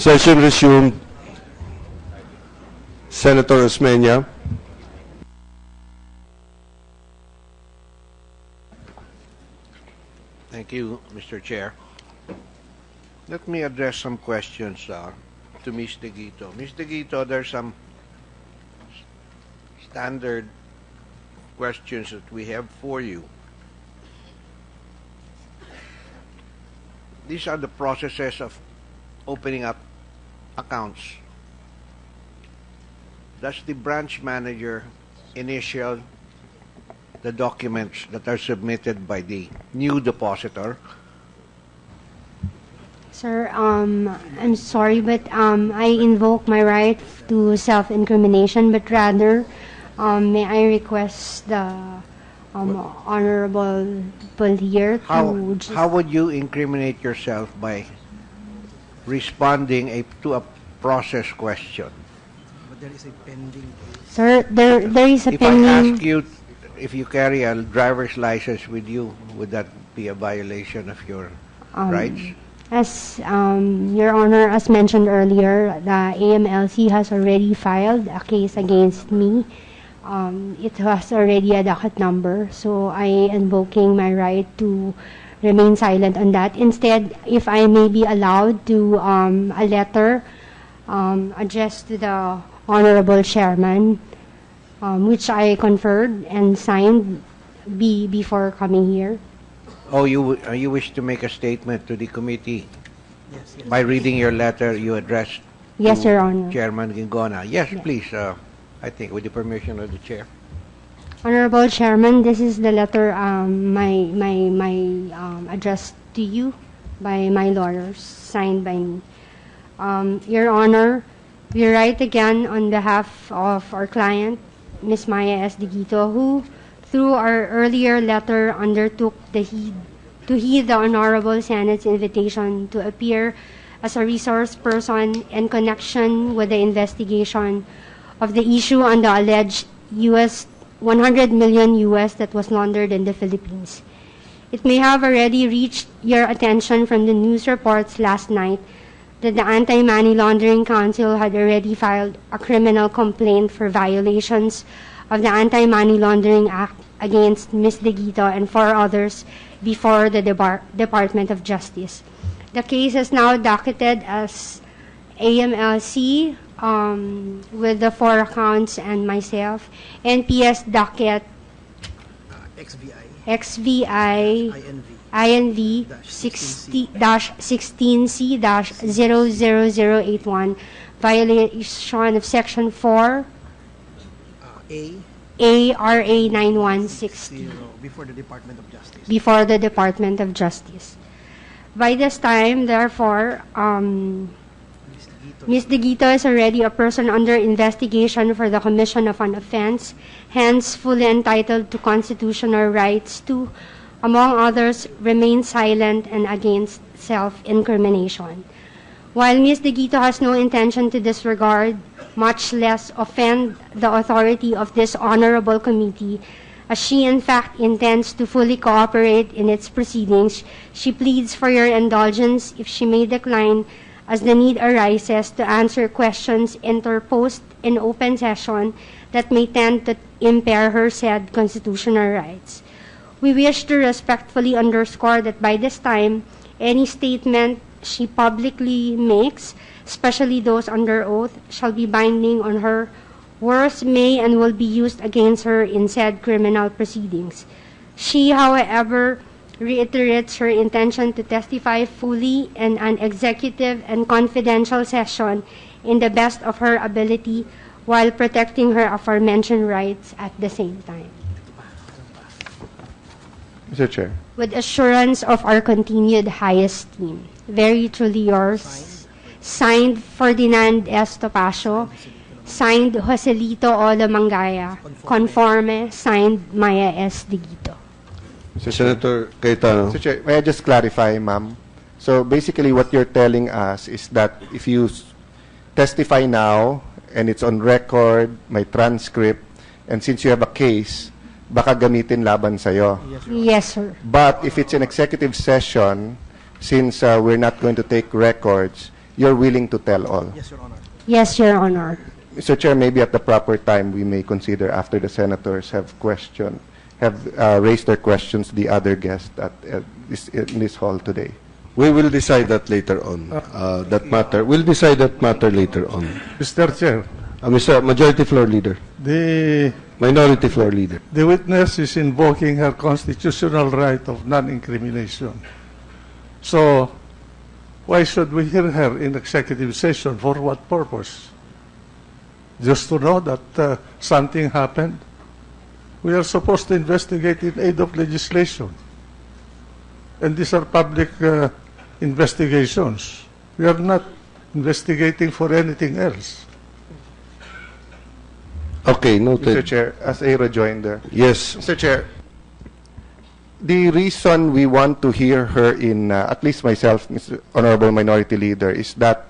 Session resumed. Senator Osmeña. Thank you, Mr. Chair. Let me address some questions to Ms. Deguito. Ms. Deguito, there's some standard questions that we have for you. These are the processes of opening up accounts. Does the branch manager initial the documents that are submitted by the new depositor? Sir, I'm sorry, but I invoke my right to self-incrimination, but rather, may I request the honorable people here to How would you incriminate yourself by responding to a process question? But there is a pending case. Sir, there is a If I pending. ask you if you carry a driver's license with you, would that be a violation of your rights? As Your Honor, as mentioned earlier, the AMLC has already filed a case against me. It has already a docket number, so I invoking my right to remain silent on that. Instead, if I may be allowed to a letter addressed to the Honorable Chairman, which I conferred and signed before coming here. Oh, you wish to make a statement to the committee Yes, yes. by reading your letter you addressed Yes, to Your Honor. Chairman Gingona. Yes, Yes. please. I think with the permission of the chair. Honorable Chairman, this is the letter my addressed to you by my lawyers, signed by me. Your Honor, we write again on behalf of our client, Ms. Maia S. Deguito, who, through our earlier letter, undertook to heed the Honorable Senate's invitation to appear as a resource person in connection with the investigation of the issue on the alleged US 100 million US that was laundered in the Philippines. It may have already reached your attention from the news reports last night that the Anti-Money Laundering Council had already filed a criminal complaint for violations of the Anti-Money Laundering Act against Ms. Deguito and 4 others before the Department of Justice. The case is now docketed as AMLC with the 4 accounts and myself, NPS docket XVI INV 16C-00081, violation of Section 4 ARA 9160 before the Department of Justice. before the Department of Justice. By this time, therefore, Ms. Deguito is already a person under investigation for the commission of an offense, hence fully entitled to constitutional rights to, among others, remain silent and against self-incrimination. While Ms. Deguito has no intention to disregard, much less offend the authority of this honorable committee, as she in fact intends to fully cooperate in its proceedings, she pleads for your indulgence if she may decline as the need arises to answer questions interposed in open session that may tend to impair her said constitutional rights. We wish to respectfully underscore that by this time, any statement she publicly makes, especially those under oath, shall be binding on her. Words may and will be used against her in said criminal proceedings. She, however, reiterates her intention to testify fully in an executive and confidential session in the best of her ability while protecting her aforementioned rights at the same time. Mr. Chair. With assurance of our continued high esteem. Very truly yours. Signed Ferdinand S. Topacio. Signed Joselito Ola Mangaya. Conforme. Signed Maia S. Deguito. Senator Cayetano. Mr. Chair, may I just clarify, ma'am? So basically what you're telling us is that if you testify now and it's on record, may transcript, and since you have a case, baka gamitin laban sa'yo. Yes, sir. But if it's an executive session, since we're not going to take records, you're willing to tell all. Yes, Your Honor. Yes, Your Honor. Mr. Chair, maybe at the proper time, we may consider after the senators have raised their questions, the other guests in this hall today. We will decide that later on. That matter. We'll decide that matter later on. Mr. Chair, Mr. Majority Floor Leader. the Minority Floor Leader. witness is invoking her constitutional right of non-incrimination. So, why should we hear her in executive session? For what purpose? Just to know that something happened? We are supposed to investigate in aid of legislation. And these are public investigations. We are not investigating for anything else. Okay, Mr. noted. Chair, as a rejoinder, Yes. Mr. Chair, the reason we want to hear her in, at least myself, Mr. Honorable Minority Leader, is that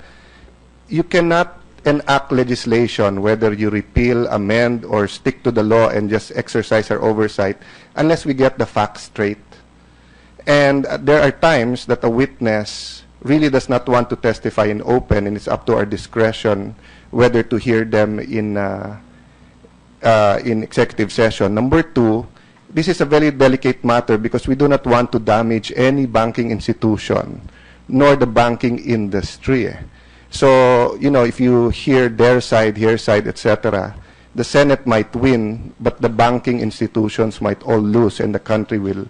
you cannot enact legislation, whether you repeal, amend, or stick to the law and just exercise our oversight, unless we get the facts straight. And there are times that a witness really does not want to testify in open, and it's up to our discretion whether to hear them in executive session. Number two, this is a very delicate matter because we do not want to damage any banking institution, nor the banking industry. So, if you hear their side, her side, etc., the Senate might win, but the banking institutions might all lose, and the country will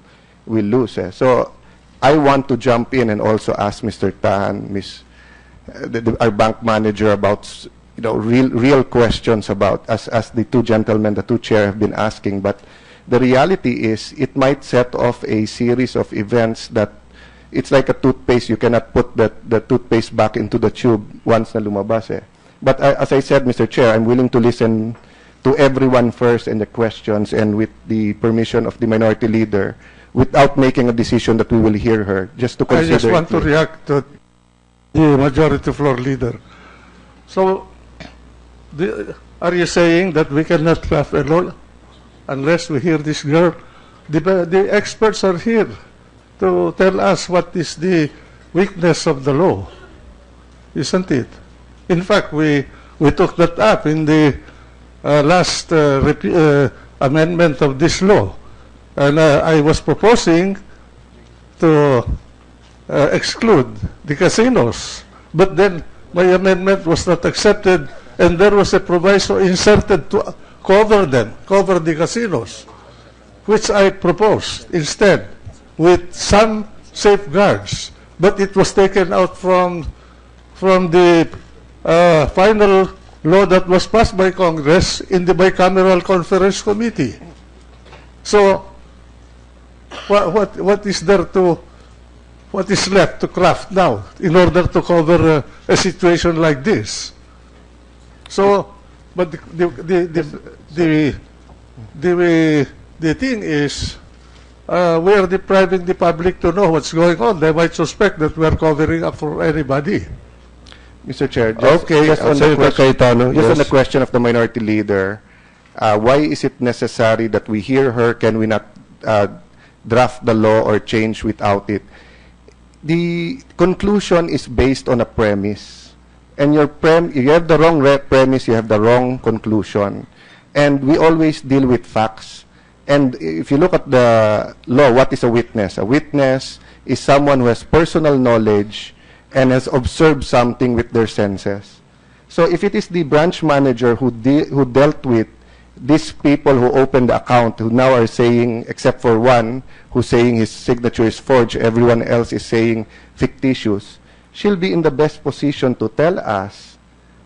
lose. So, I want to jump in and also ask Mr. Tahan, our bank manager, about real questions about, as the two gentlemen, the two chair have been asking. But the reality is, it might set off a series of events that it's like a toothpaste. You cannot put the toothpaste back into the tube once na lumabas. But as I said, Mr. Chair, I'm willing to listen to everyone first and the questions, and with the permission of the minority leader, without making a decision that we will hear her, just to I consider. just want to it. react to the majority floor leader. So, are you saying that we cannot craft a law unless we hear this girl? The experts are here to tell us what is the weakness of the law, isn't it? In fact, we took that up in the last amendment of this law. And I was proposing to exclude the casinos. But then my amendment was not accepted, and there was a proviso inserted to cover the casinos, which I proposed instead, with some safeguards. But it was taken out from the final law that was passed by Congress in the bicameral conference committee. So, what is left to craft now in order to cover a situation like this? So, but the thing is, we are depriving the public to know what's going on. They might suspect that we are covering up for anybody. Mr. Chair, Okay, just on the Senator question, Cayetano, just on the yes. question of the minority leader, why is it necessary that we hear her? Can we not draft the law or change without it? The conclusion is based on a premise. And you have the wrong premise, you have the wrong conclusion. And we always deal with facts. And if you look at the law, what is a witness? A witness is someone who has personal knowledge and has observed something with their senses. So if it is the branch manager who dealt with these people who opened the account, who now are saying, except for one who's saying his signature is forged, everyone else is saying fictitious, she'll be in the best position to tell us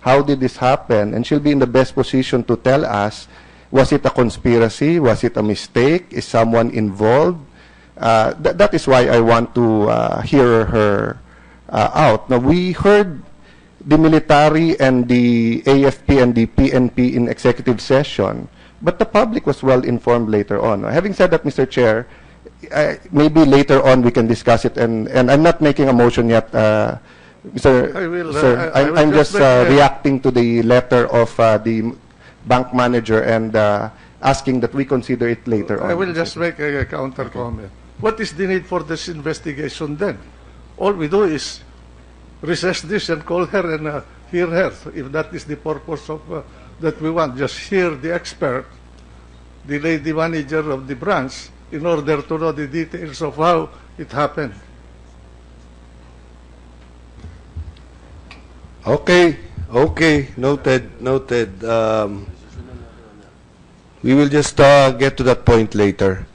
how did this happen, and she'll be in the best position to tell us, was it a conspiracy, was it a mistake, is someone involved? That is why I want to hear her out. Now, we heard the military and the AFP and the PNP in executive session, but the public was well informed later on. Having said that, Mr. Chair, maybe later on we can discuss it, and I'm not making a motion yet, Mr. I will, Sir. I will I'm just just make reacting to the letter of the bank manager and asking that we consider it later on. I will just make a counter comment. What is the need for this investigation then? All we do is recess this and call her and hear her, if that is the purpose of that we want. Just hear the expert, the lady manager of the branch, in order to know the details of how it happened. Okay, okay, noted, noted. We will just get to that point later.